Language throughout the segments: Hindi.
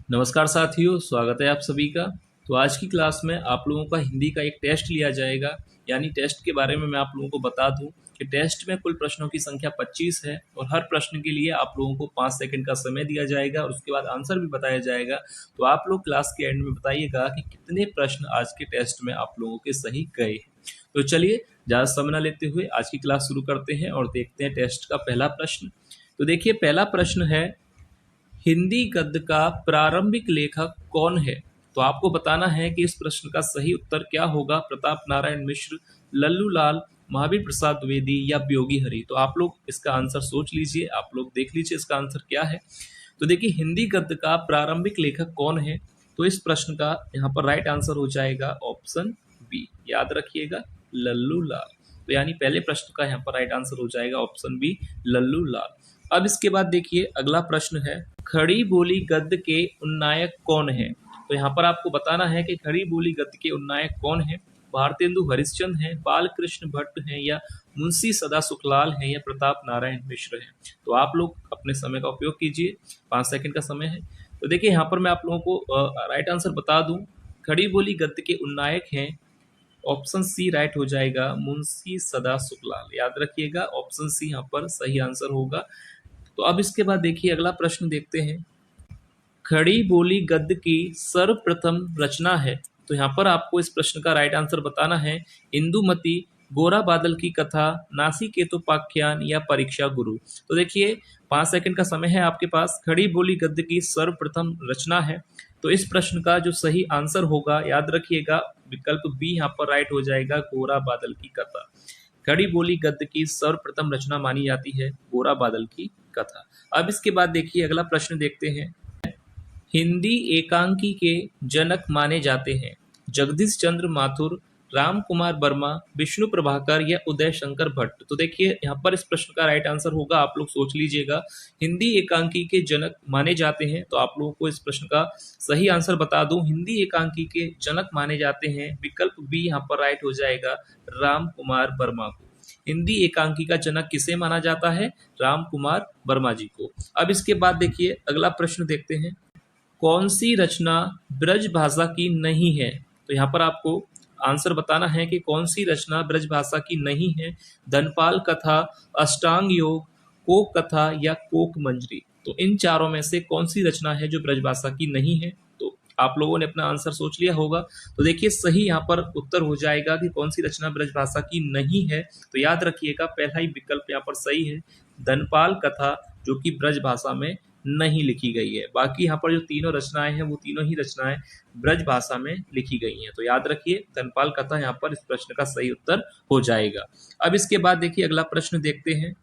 नमस्कार साथियों, स्वागत है आप सभी का। तो आज की क्लास में आप लोगों का हिंदी का एक टेस्ट लिया जाएगा। यानी टेस्ट के बारे में मैं आप लोगों को बता दूं कि टेस्ट में कुल प्रश्नों की संख्या 25 है और हर प्रश्न के लिए आप लोगों को 5 सेकंड का समय दिया जाएगा और उसके बाद आंसर भी बताया जाएगा। तो आप लोग क्लास के एंड में बताइएगा कि कितने प्रश्न आज के टेस्ट में आप लोगों के सही गए हैं। तो चलिए ज़्यादा समय न लेते हुए आज की क्लास शुरू करते हैं और देखते हैं टेस्ट का पहला प्रश्न। तो देखिए, पहला प्रश्न है, हिंदी गद्य का प्रारंभिक लेखक कौन है? तो आपको बताना है कि इस प्रश्न का सही उत्तर क्या होगा। प्रताप नारायण मिश्र, लल्लू लाल, महावीर प्रसाद द्विवेदी या ब्योगी हरि। तो आप लोग इसका आंसर सोच लीजिए, आप लोग देख लीजिए इसका आंसर क्या है। तो देखिए, हिंदी गद्य का प्रारंभिक लेखक कौन है, तो इस प्रश्न का यहाँ पर राइट आंसर हो जाएगा ऑप्शन बी। याद रखिएगा, लल्लू लाल। तो यानी पहले प्रश्न का यहाँ पर राइट आंसर हो जाएगा ऑप्शन बी, लल्लू लाल। अब इसके बाद देखिए अगला प्रश्न है, खड़ी बोली गद्य के उन्नायक कौन है? तो यहाँ पर आपको बताना है कि खड़ी बोली गद्य के उन्नायक कौन है। भारतेंदु हरिश्चंद्र हैं, बालकृष्ण भट्ट हैं या मुंशी सदा सुखलाल हैं या प्रताप नारायण मिश्र हैं। तो आप लोग अपने समय का उपयोग कीजिए, 5 सेकंड का समय है। तो देखिए यहाँ पर मैं आप लोगों को राइट आंसर बता दूं, खड़ी बोली गद्य के उन्नायक हैं ऑप्शन सी राइट हो जाएगा, मुंशी सदा सुखलाल। याद रखिएगा, ऑप्शन सी यहाँ पर सही आंसर होगा। तो अब इसके बाद देखिए अगला प्रश्न देखते हैं, खड़ी बोली गद्य की सर्वप्रथम रचना है। तो यहाँ पर आपको इस प्रश्न का राइट आंसर बताना है, इंदुमती, गोरा बादल की कथा, नासिकेतोपाख्यान या परीक्षा गुरु। तो देखिए 5 सेकंड का समय है आपके पास। खड़ी बोली गद्य की सर्वप्रथम रचना है, तो इस प्रश्न का जो सही आंसर होगा, याद रखिएगा, विकल्प बी यहाँ पर राइट हो जाएगा, गोरा बादल की कथा। खड़ी बोली गद्य की सर्वप्रथम रचना मानी जाती है गोरा बादल की कथा। अब इसके बाद देखिए अगला प्रश्न देखते हैं, हिंदी एकांकी के जनक माने जाते हैं जगदीश चंद्र माथुर, राम कुमार वर्मा, विष्णु प्रभाकर या उदय शंकर भट्ट। तो देखिए यहाँ पर इस प्रश्न का राइट आंसर होगा, आप लोग सोच लीजिएगा, हिंदी एकांकी के जनक माने जाते हैं। तो आप लोगों को इस प्रश्न का सही आंसर बता दूं, हिंदी एकांकी के जनक माने जाते हैं, विकल्प बी यहाँ पर राइट हो जाएगा, राम कुमार वर्मा को। हिंदी एकांकी का जनक किसे माना जाता है? राम कुमार वर्मा जी को। अब इसके बाद देखिए अगला प्रश्न देखते हैं, कौन सी रचना ब्रज भाषा की नहीं है? तो यहाँ पर आपको आंसर बताना है कि कौन सी रचना ब्रज भाषा की नहीं है। धनपाल कथा, अष्टांग योग, कोक कथा या कोक मंजरी। तो इन चारों में से कौन सी रचना है जो ब्रज भाषा की नहीं है? तो आप लोगों ने अपना आंसर सोच लिया होगा। तो देखिए सही यहाँ पर उत्तर हो जाएगा कि कौन सी रचना ब्रज भाषा की नहीं है। तो याद रखिएगा, पहला ही विकल्प यहाँ पर सही है, धनपाल कथा, जो कि ब्रज भाषा में नहीं लिखी गई है। बाकी यहाँ पर जो तीनों रचनाएं हैं वो तीनों ही रचनाएं ब्रज भाषा में लिखी गई हैं। तो याद रखिए, धनपाल कथा यहाँ पर इस प्रश्न का सही उत्तर हो जाएगा। अब इसके बाद देखिए अगला प्रश्न देखते हैं,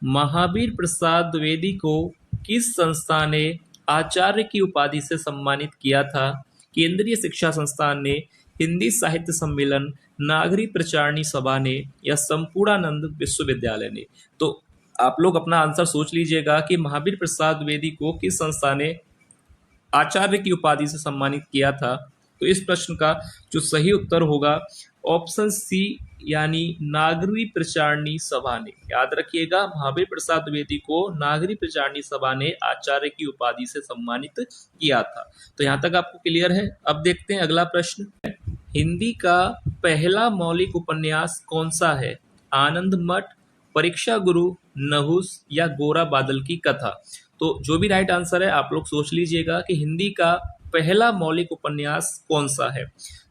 महावीर प्रसाद द्विवेदी को किस संस्था ने आचार्य की उपाधि से सम्मानित किया था? केंद्रीय शिक्षा संस्थान ने, हिंदी साहित्य सम्मेलन, नागरी प्रचारणी सभा ने या संपूर्णानंद विश्वविद्यालय ने। तो आप लोग अपना आंसर सोच लीजिएगा कि महावीर प्रसाद द्विवेदी को किस संस्था ने आचार्य की उपाधि से सम्मानित किया था। तो इस प्रश्न का जो सही उत्तर होगा ऑप्शन सी, यानी नागरी प्रचारणी सभा ने। याद रखिएगा, महावीर प्रसाद द्विवेदी को नागरी प्रचारणी सभा ने आचार्य की उपाधि से सम्मानित किया था। तो यहाँ तक आपको क्लियर है। अब देखते हैं अगला प्रश्न, हिंदी का पहला मौलिक उपन्यास कौन सा है? आनंद मठ, परीक्षा गुरु, नहुस या गोरा बादल की कथा। तो जो भी राइट आंसर है आप लोग सोच लीजिएगा कि हिंदी का पहला मौलिक उपन्यास कौन सा है।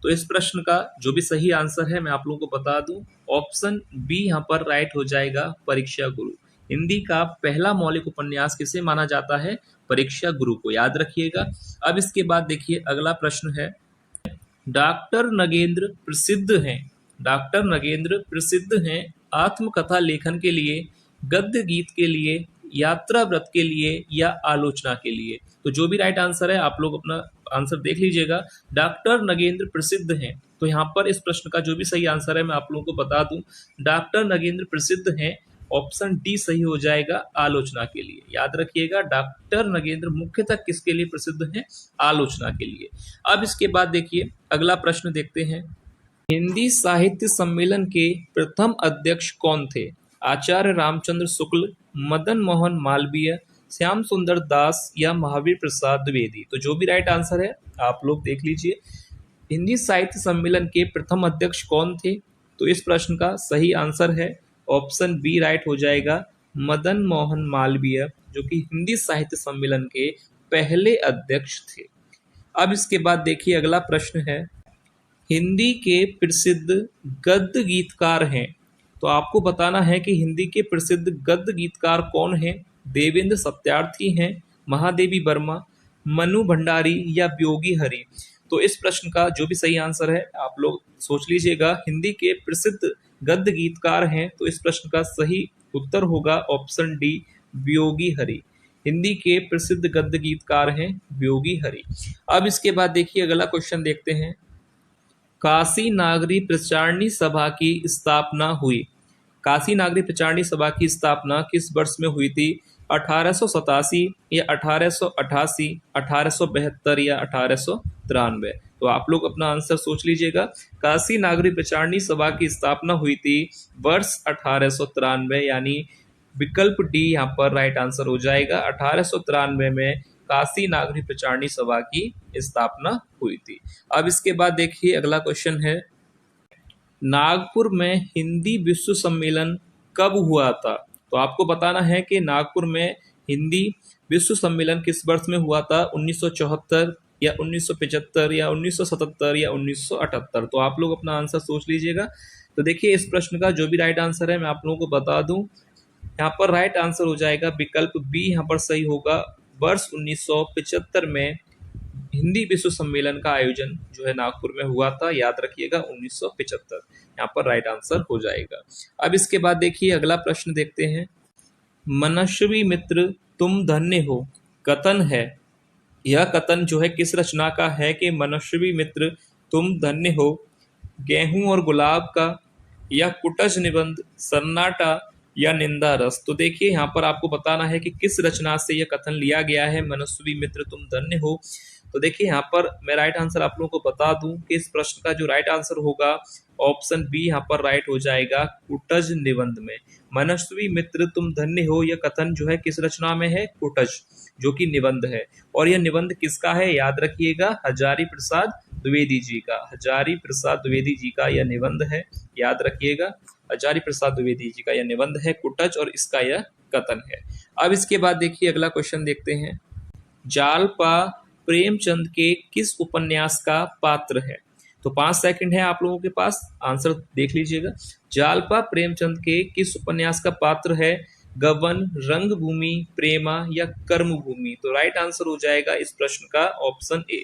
तो इस प्रश्न का जो भी सही आंसर है मैं आप लोगों को बता दूं, ऑप्शन बी यहाँ पर राइट हो जाएगा, परीक्षा गुरु। हिंदी का पहला मौलिक उपन्यास किसे माना जाता है? परीक्षा गुरु को। याद रखिएगा। अब इसके बाद देखिए अगला प्रश्न है, डॉक्टर नगेंद्र प्रसिद्ध हैं, डॉक्टर नगेंद्र प्रसिद्ध हैं आत्मकथा लेखन के लिए, गद्य गीत के लिए, यात्रा व्रत के लिए या आलोचना के लिए। तो जो भी राइट आंसर है आप लोग अपना आंसर देख लीजिएगा। डॉक्टर नगेंद्र प्रसिद्ध हैं, तो यहाँ पर इस प्रश्न का जो भी सही आंसर है मैं आप लोगों को बता दूं, डॉक्टर नगेंद्र प्रसिद्ध हैं, ऑप्शन डी सही हो जाएगा, आलोचना के लिए। याद रखिएगा, डॉक्टर नगेंद्र मुख्यतः किसके लिए प्रसिद्ध हैं? आलोचना के लिए। अब इसके बाद देखिए अगला प्रश्न देखते हैं, हिंदी साहित्य सम्मेलन के प्रथम अध्यक्ष कौन थे? आचार्य रामचंद्र शुक्ल, मदन मोहन मालवीय, श्याम सुंदर दास या महावीर प्रसाद द्विवेदी। तो जो भी राइट आंसर है आप लोग देख लीजिए। हिंदी साहित्य सम्मेलन के प्रथम अध्यक्ष कौन थे? तो इस प्रश्न का सही आंसर है ऑप्शन बी राइट हो जाएगा, मदन मोहन मालवीय, जो कि हिंदी साहित्य सम्मेलन के पहले अध्यक्ष थे। अब इसके बाद देखिए अगला प्रश्न है, हिंदी के प्रसिद्ध गद्य गीतकार हैं। तो आपको बताना है कि हिंदी के प्रसिद्ध गद्य गीतकार कौन हैं? देवेंद्र सत्यार्थी हैं, महादेवी वर्मा, मनु भंडारी या वियोगी हरि। तो इस प्रश्न का जो भी सही आंसर है आप लोग सोच लीजिएगा। हिंदी के प्रसिद्ध गद्य गीतकार हैं, तो इस प्रश्न का सही उत्तर होगा ऑप्शन डी, वियोगी हरि। हिंदी के प्रसिद्ध गद्य गीतकार हैं वियोगी हरि। अब इसके बाद देखिए अगला क्वेश्चन देखते हैं, काशी नागरी प्रचारणी सभा की स्थापना हुई। काशी नागरी प्रचारणी सभा की स्थापना किस वर्ष में हुई थी? 1887 या 1888, 1872 या 1893। तो आप लोग अपना आंसर सोच लीजिएगा। काशी नागरी प्रचारणी सभा की स्थापना हुई थी वर्ष 1893, यानी विकल्प डी यहाँ पर राइट आंसर हो जाएगा। 1893 में काशी नागरी प्रचारणी सभा की स्थापना हुई थी। अब इसके बाद देखिए अगला क्वेश्चन है, नागपुर में हिंदी विश्व सम्मेलन कब हुआ था? तो आपको बताना है कि नागपुर में हिंदी विश्व सम्मेलन किस वर्ष में हुआ था? 1974 या 1975 या 1977 या 1978। तो आप लोग अपना आंसर सोच लीजिएगा। तो देखिए इस प्रश्न का जो भी राइट आंसर है मैं आप लोगों को बता दूं, यहाँ पर राइट आंसर हो जाएगा विकल्प बी, यहाँ पर सही होगा। वर्ष 1975 में हिंदी विश्व सम्मेलन का आयोजन जो है नागपुर में हुआ था, याद रखिएगा 1975, यहाँ पर राइट आंसर हो जाएगा। अब इसके बाद देखिए अगला प्रश्न देखते हैं, मनस्वी मित्र तुम धन्य हो कथन है, यह कथन जो है किस रचना का है कि मनस्वी मित्र तुम धन्य हो? गेहूं और गुलाब का, या कुटज निबंध, सन्नाटा या निंदा रस। तो देखिए यहाँ पर आपको बताना है कि किस रचना से यह कथन लिया गया है, मनस्वी मित्र तुम धन्य हो। तो देखिए यहाँ पर मैं राइट आंसर आप लोगों को बता दूं कि इस प्रश्न का जो राइट आंसर होगा ऑप्शन बी यहाँ पर राइट हो जाएगा, कुटज निबंध में। मनस्वी मित्र तुम धन्य हो यह कथन जो है किस रचना में है? कुटज, जो कि निबंध है। और यह निबंध किसका है? याद रखिएगा हजारी प्रसाद द्विवेदी जी का। हजारी प्रसाद द्विवेदी जी का यह निबंध है, याद रखिएगा हजारी प्रसाद द्विवेदी जी का यह निबंध है कुटज, और इसका यह कथन है। अब इसके बाद देखिए अगला क्वेश्चन देखते हैं, जालपा प्रेमचंद के किस उपन्यास का पात्र है? तो 5 सेकंड है आप लोगों के पास, आंसर देख लीजिएगा। जालपा प्रेमचंद के किस उपन्यास का पात्र है? गबन, रंगभूमि, प्रेमा या कर्मभूमि। तो राइट आंसर हो जाएगा इस प्रश्न का ऑप्शन ए,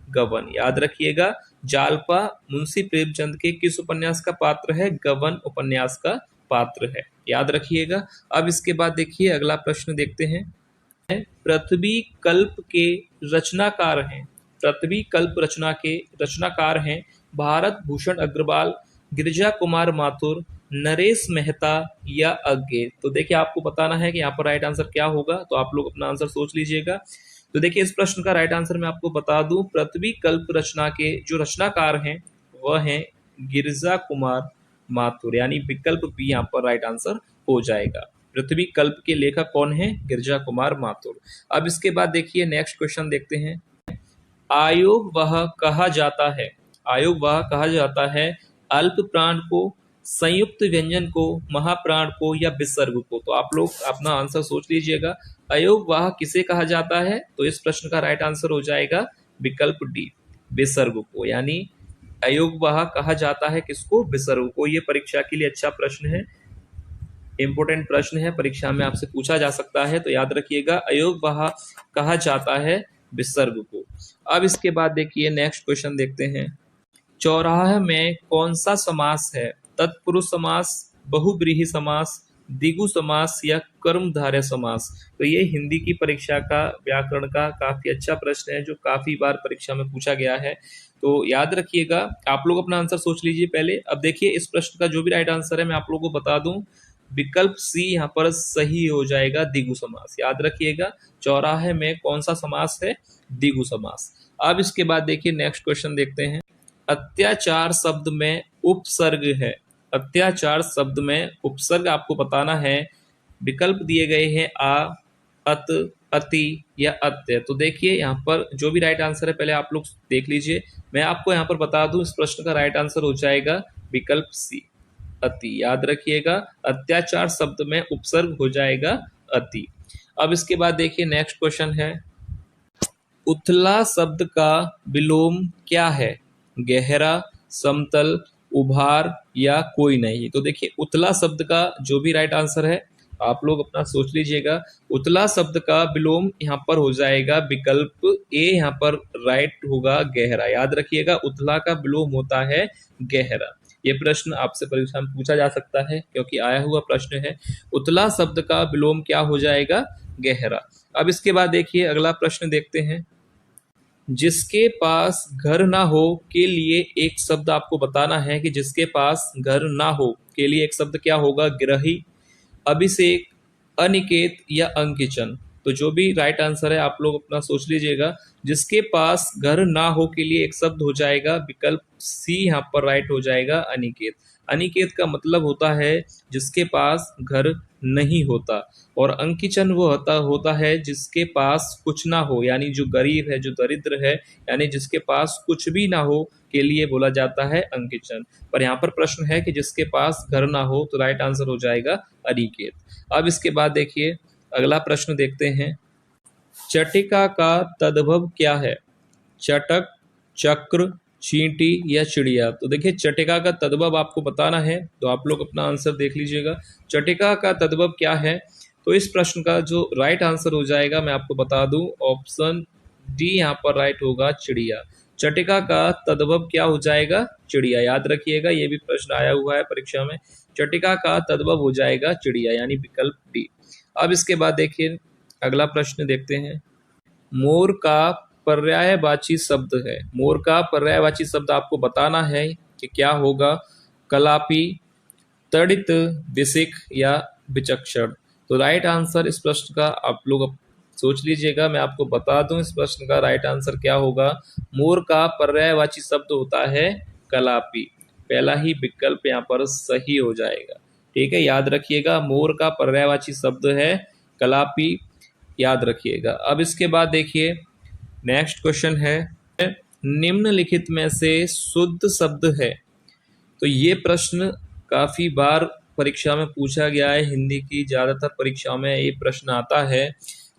गबन। याद रखिएगा जालपा मुंशी प्रेमचंद के किस उपन्यास का पात्र है? गबन उपन्यास का पात्र है, याद रखिएगा। अब इसके बाद देखिए अगला प्रश्न देखते हैं, पृथ्वी कल्प के रचनाकार हैं। पृथ्वी कल्प रचना के रचनाकार हैं भारत भूषण अग्रवाल, गिरिजा कुमार माथुर, नरेश मेहता या अज्ञे। तो देखिए आपको बताना है कि यहाँ पर राइट आंसर क्या होगा, तो आप लोग अपना आंसर सोच लीजिएगा। तो देखिए इस प्रश्न का राइट आंसर मैं आपको बता दूं, पृथ्वी कल्प रचना के जो रचनाकार हैं वह हैं गिरिजा कुमार माथुर, यानी विकल्प बी यहाँ पर राइट आंसर हो जाएगा। पृथ्वी कल्प के लेखक कौन है? गिरिजा कुमार माथुर। अब इसके बाद देखिए नेक्स्ट क्वेश्चन देखते हैं, आयोग वह कहा जाता है। आयोग वह कहा जाता है अल्प प्राण को, संयुक्त व्यंजन को, महाप्राण को या विसर्ग को। तो आप लोग अपना आंसर सोच लीजिएगा। अयोग वाह किसे कहा जाता है? तो इस प्रश्न का राइट आंसर हो जाएगा विकल्प डी, विसर्ग को। यानी अयोग वाह कहा जाता है किसको? विसर्ग को। ये परीक्षा के लिए अच्छा प्रश्न है, इंपोर्टेंट प्रश्न है, परीक्षा में आपसे पूछा जा सकता है। तो याद रखिएगा अयोग वाह कहा जाता है विसर्ग को। अब इसके बाद देखिए नेक्स्ट क्वेश्चन देखते हैं, चौराहा में कौन सा समास है? तत्पुरुष समास, बहुब्रीहि समास, द्विगु समास या कर्मधारय समास। तो ये हिंदी की परीक्षा का व्याकरण का काफी अच्छा प्रश्न है जो काफी बार परीक्षा में पूछा गया है। तो याद रखिएगा, आप लोग अपना आंसर सोच लीजिए पहले। अब देखिए इस प्रश्न का जो भी राइट आंसर है मैं आप लोगों को बता दूं, विकल्प सी यहाँ पर सही हो जाएगा, द्विगु समास। याद रखिएगा चौराहे में कौन सा समास है? द्विगु समास। अब इसके बाद देखिए नेक्स्ट क्वेश्चन देखते हैं, अत्याचार शब्द में उपसर्ग है। अत्याचार शब्द में उपसर्ग आपको बताना है। विकल्प दिए गए हैं आ, अत, अति या अत्य। तो देखिए यहाँ पर जो भी राइट आंसर है पहले आप लोग देख लीजिए। मैं आपको यहाँ पर बता दूं, इस प्रश्न का राइट आंसर हो जाएगा विकल्प सी, अति। याद रखिएगा, अत्याचार शब्द में उपसर्ग हो जाएगा अति। अब इसके बाद देखिए नेक्स्ट क्वेश्चन है, उथला शब्द का विलोम क्या है? गहरा, समतल, उभार या कोई नहीं। तो देखिए उथला शब्द का जो भी राइट आंसर है आप लोग अपना सोच लीजिएगा। उथला शब्द का विलोम यहाँ पर हो जाएगा विकल्प ए, यहाँ पर राइट होगा गहरा। याद रखिएगा उथला का विलोम होता है गहरा। ये प्रश्न आपसे परीक्षा में पूछा जा सकता है क्योंकि आया हुआ प्रश्न है। उथला शब्द का विलोम क्या हो जाएगा? गहरा। अब इसके बाद देखिए अगला प्रश्न देखते हैं, जिसके पास घर ना हो के लिए एक शब्द आपको बताना है कि जिसके पास घर ना हो के लिए एक शब्द क्या होगा? ग्रही, अभिषेक, अनिकेत या अंकिचन। तो जो भी राइट आंसर है आप लोग अपना सोच लीजिएगा। जिसके पास घर ना हो के लिए एक शब्द हो जाएगा विकल्प सी, यहाँ पर राइट हो जाएगा अनिकेत। अनिकेत का मतलब होता है जिसके पास घर नहीं होता, और अंकिचन वो होता है जिसके पास कुछ ना हो, यानी जो गरीब है, जो दरिद्र है, यानी जिसके पास कुछ भी ना हो के लिए बोला जाता है अंकिचन। पर यहाँ पर प्रश्न है कि जिसके पास घर ना हो, तो राइट आंसर हो जाएगा अनिकेत। अब इसके बाद देखिए अगला प्रश्न देखते हैं, चटिका का तद्भव क्या है? चटक, चक्र, चींटी या चिड़िया। तो देखिए चटिका का तद्भव आपको बताना है, तो आप लोग अपना आंसर देख लीजिएगा। चटिका का तद्भव क्या है? तो इस प्रश्न का जो राइट आंसर हो जाएगा मैं आपको बता दूं, ऑप्शन डी यहाँ पर राइट होगा चिड़िया। चटिका का तद्भव क्या हो जाएगा? चिड़िया। याद रखिएगा ये भी प्रश्न आया हुआ है परीक्षा में। चटिका का तद्भव हो जाएगा चिड़िया, यानी विकल्प डी। अब इसके बाद देखिए अगला प्रश्न देखते हैं, मोर का पर्यायवाची शब्द है। मोर का पर्यायवाची शब्द आपको बताना है कि क्या होगा? कलापी, तड़ित, विसिक या विचक्षण। तो राइट आंसर इस प्रश्न का आप लोग सोच लीजिएगा। मैं आपको बता दूं इस प्रश्न का राइट आंसर क्या होगा। मोर का पर्यायवाची शब्द होता है कलापी। पहला ही विकल्प यहाँ पर सही हो जाएगा। ठीक है, याद रखिएगा मोर का पर्यायवाची शब्द है कलापी, याद रखिएगा। अब इसके बाद देखिए नेक्स्ट क्वेश्चन है, निम्नलिखित में से शुद्ध शब्द है। तो ये प्रश्न काफी बार परीक्षा में पूछा गया है, हिंदी की ज्यादातर परीक्षा में ये प्रश्न आता है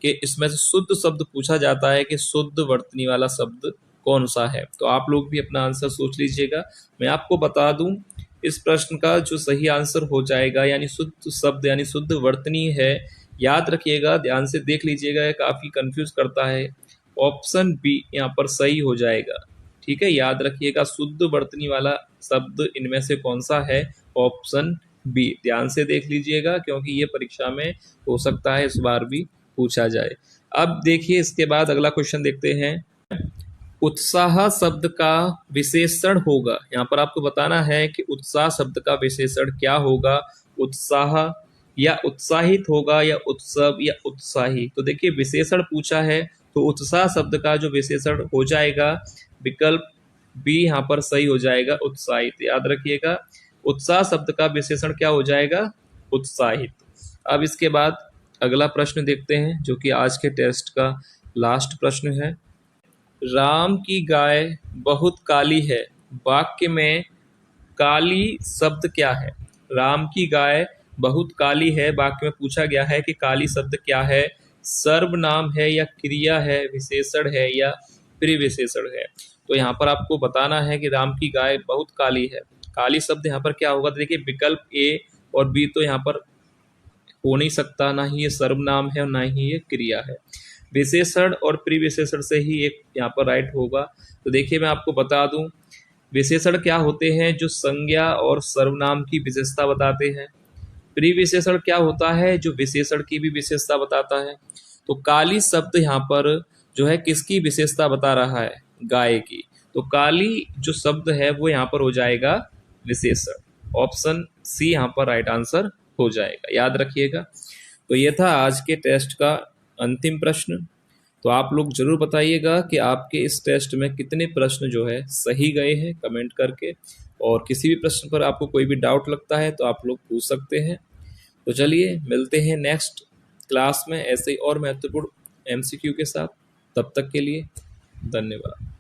कि इसमें से शुद्ध शब्द पूछा जाता है कि शुद्ध वर्तनी वाला शब्द कौन सा है। तो आप लोग भी अपना आंसर सोच लीजिएगा। मैं आपको बता दूं इस प्रश्न का जो सही आंसर हो जाएगा, यानी शुद्ध शब्द यानी शुद्ध वर्तनी है। याद रखिएगा, ध्यान से देख लीजिएगा, ये काफी कंफ्यूज करता है। ऑप्शन बी यहाँ पर सही हो जाएगा। ठीक है, याद रखिएगा शुद्ध वर्तनी वाला शब्द इनमें से कौन सा है? Option B. ध्यान से देख लीजिएगा क्योंकि ये परीक्षा में हो सकता है इस बार भी पूछा जाए। अब देखिए इसके बाद अगला क्वेश्चन देखते हैं, उत्साह शब्द का विशेषण होगा। यहाँ पर आपको बताना है कि उत्साह शब्द का विशेषण क्या होगा। उत्साह या उत्साहित होगा या उत्सव या उत्साही। तो देखिए विशेषण पूछा है तो उत्साह शब्द का जो विशेषण हो जाएगा विकल्प बी यहाँ पर सही हो जाएगा, उत्साहित। याद रखिएगा उत्साह शब्द का विशेषण क्या हो जाएगा? उत्साहित। अब इसके बाद अगला प्रश्न देखते हैं जो कि आज के टेस्ट का लास्ट प्रश्न है, राम की गाय बहुत काली है, वाक्य में काली शब्द क्या है? राम की गाय बहुत काली है, वाक्य में पूछा गया है कि काली शब्द क्या है? सर्वनाम है या क्रिया है, विशेषण है या प्रिविशेषण है। तो यहाँ पर आपको बताना है कि राम की गाय बहुत काली है। काली शब्द यहाँ पर क्या होगा? तो देखिए विकल्प ए और बी तो यहाँ पर हो नहीं सकता, ना ही ये सर्वनाम है और ना ही ये क्रिया है। विशेषण और प्रिविशेषण से ही एक यहाँ पर राइट होगा। तो देखिए मैं आपको बता दूं विशेषण क्या होते हैं, जो संज्ञा और सर्वनाम की विशेषता बताते हैं। प्रिविशेषण क्या होता है? जो विशेषण की भी विशेषता बताता है। तो काली शब्द यहाँ पर जो है किसकी विशेषता बता रहा है? गाय की। तो काली जो शब्द है वो यहाँ पर हो जाएगा विशेषण। ऑप्शन सी यहाँ पर राइट आंसर हो जाएगा, याद रखिएगा। तो ये था आज के टेस्ट का अंतिम प्रश्न। तो आप लोग जरूर बताइएगा कि आपके इस टेस्ट में कितने प्रश्न जो है सही गए हैं कमेंट करके, और किसी भी प्रश्न पर आपको कोई भी डाउट लगता है तो आप लोग पूछ सकते हैं। तो चलिए मिलते हैं नेक्स्ट क्लास में ऐसे ही और महत्वपूर्ण एमसीक्यू के साथ। तब तक के लिए धन्यवाद।